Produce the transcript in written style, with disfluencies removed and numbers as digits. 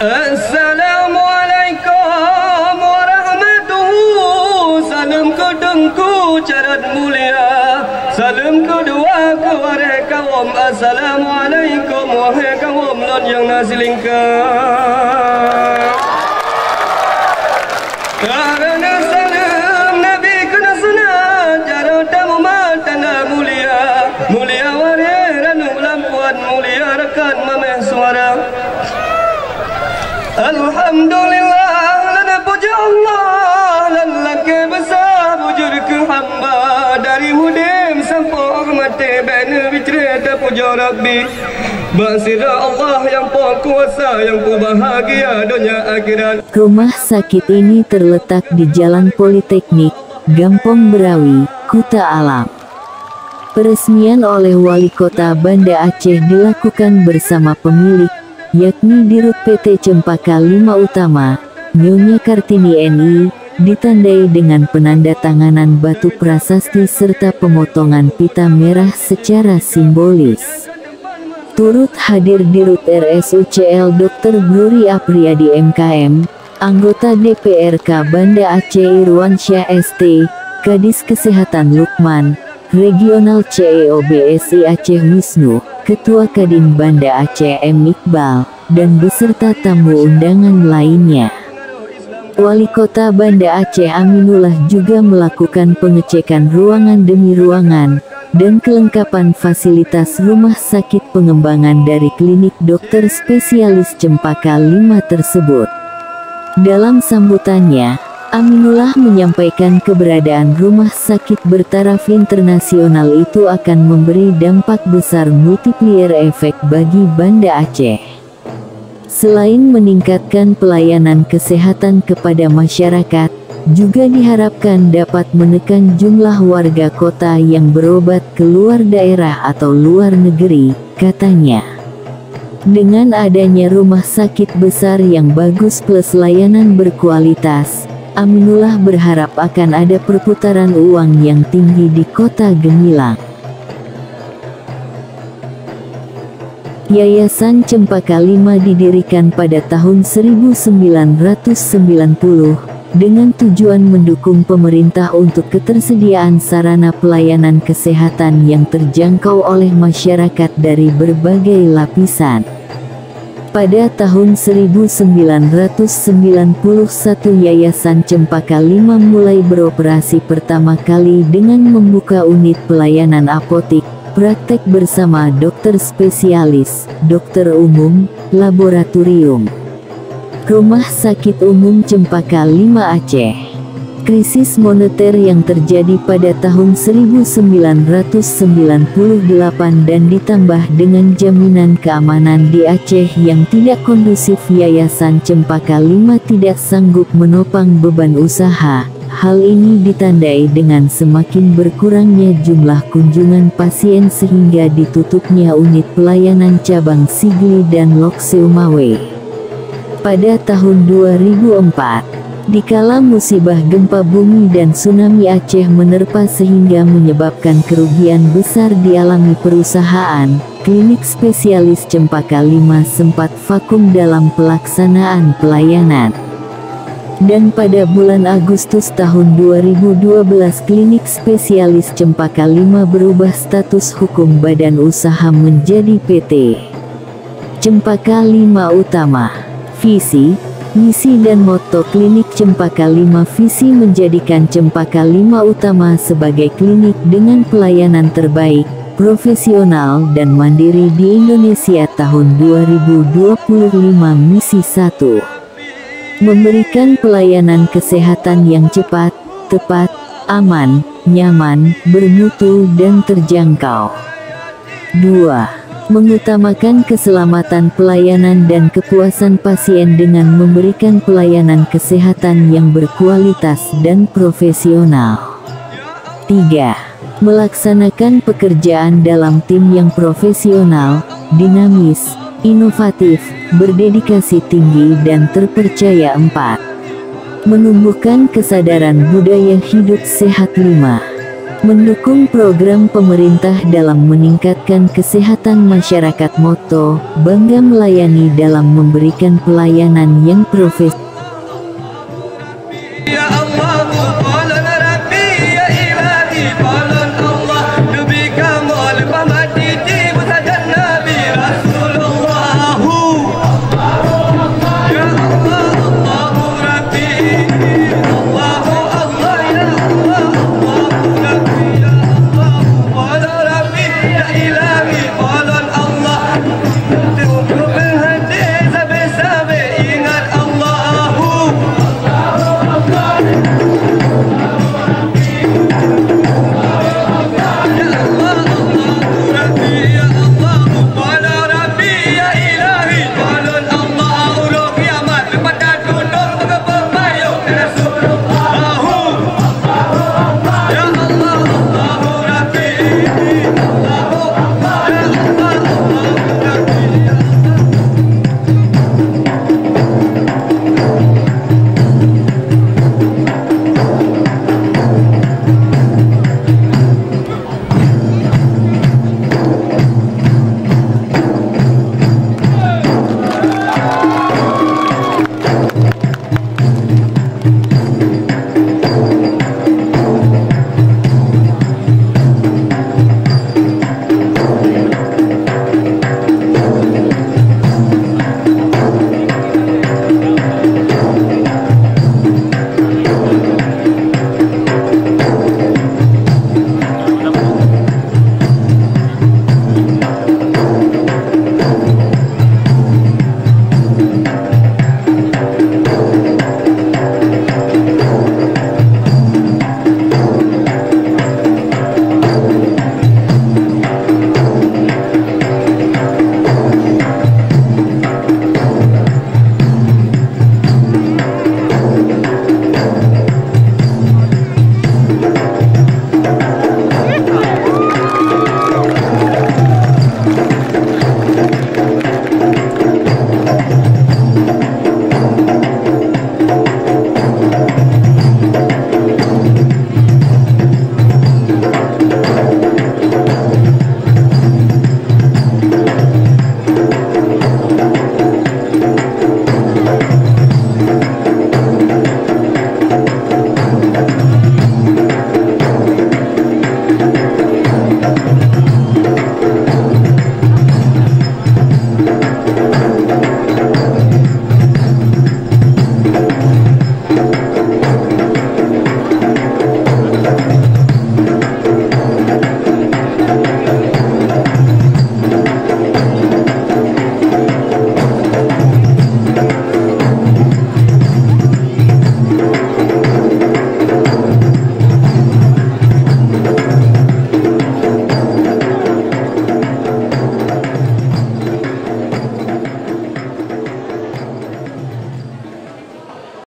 Assalamualaikum warahmatullahi. Salam kedengku carat mulia, salam kedua kepada kaum. Assalamualaikum wahai kaum non yang nasilingkan. Karena salam Nabi kena sunat cara tamu matana mulia, mulia waran lampuan mulia rekan mameh suara. Alhamdulillah lana puja Allah lelaki besar bujur ke hamba dari mudim sampai mati bina bicerita puja Rabbi. Basira Allah yang kuasa yang bahagia dunia akhirat. Rumah sakit ini terletak di Jalan Politeknik, Gampong Berawi, Kuta Alam. Peresmian oleh Wali Kota Banda Aceh dilakukan bersama pemilik, yakni Dirut PT Cempaka 5 Utama, Nyonya Kartini NI, ditandai dengan penanda tanganan batu prasasti serta pemotongan pita merah secara simbolis. Turut hadir Dirut RSUCL Dr. Glory Apriyadi MKM, anggota DPRK Banda Aceh Irwansyah ST, Kadis Kesehatan Lukman, Regional CEO BSI Aceh Wisnu, Ketua Kadin Banda Aceh M. Iqbal, dan beserta tamu undangan lainnya. Wali Kota Banda Aceh Aminullah juga melakukan pengecekan ruangan demi ruangan, dan kelengkapan fasilitas rumah sakit pengembangan dari klinik dokter spesialis Cempaka 5 tersebut. Dalam sambutannya, Aminullah menyampaikan keberadaan rumah sakit bertaraf internasional itu akan memberi dampak besar multiplier efek bagi Banda Aceh. Selain meningkatkan pelayanan kesehatan kepada masyarakat, juga diharapkan dapat menekan jumlah warga kota yang berobat ke luar daerah atau luar negeri, katanya. Dengan adanya rumah sakit besar yang bagus plus layanan berkualitas, Aminullah berharap akan ada perputaran uang yang tinggi di Kota Gemilang. Yayasan Cempaka 5 didirikan pada tahun 1990, dengan tujuan mendukung pemerintah untuk ketersediaan sarana pelayanan kesehatan yang terjangkau oleh masyarakat dari berbagai lapisan. Pada tahun 1991 Yayasan Cempaka 5 mulai beroperasi pertama kali dengan membuka unit pelayanan apotik, praktek bersama dokter spesialis, dokter umum, laboratorium. Rumah Sakit Umum Cempaka 5 Aceh. Krisis moneter yang terjadi pada tahun 1998 dan ditambah dengan jaminan keamanan di Aceh yang tidak kondusif, Yayasan Cempaka 5 tidak sanggup menopang beban usaha. Hal ini ditandai dengan semakin berkurangnya jumlah kunjungan pasien sehingga ditutupnya unit pelayanan cabang Sigli dan Lok Seumawe. Pada tahun 2004, dikala musibah gempa bumi dan tsunami Aceh menerpa sehingga menyebabkan kerugian besar dialami perusahaan, klinik spesialis Cempaka 5 sempat vakum dalam pelaksanaan pelayanan. Dan pada bulan Agustus tahun 2012 klinik spesialis Cempaka 5 berubah status hukum badan usaha menjadi PT Cempaka 5 Utama. Visi, misi dan moto klinik Cempaka 5. Visi menjadikan Cempaka 5 Utama sebagai klinik dengan pelayanan terbaik, profesional dan mandiri di Indonesia tahun 2025. Misi 1. Memberikan pelayanan kesehatan yang cepat, tepat, aman, nyaman, bermutu dan terjangkau. 2. Mengutamakan keselamatan pelayanan dan kepuasan pasien dengan memberikan pelayanan kesehatan yang berkualitas dan profesional. 3. Melaksanakan pekerjaan dalam tim yang profesional, dinamis, inovatif, berdedikasi tinggi dan terpercaya. 4. Menumbuhkan kesadaran budaya hidup sehat. 5. Mendukung program pemerintah dalam meningkatkan kesehatan masyarakat, moto Bangga Melayani dalam memberikan pelayanan yang profesional.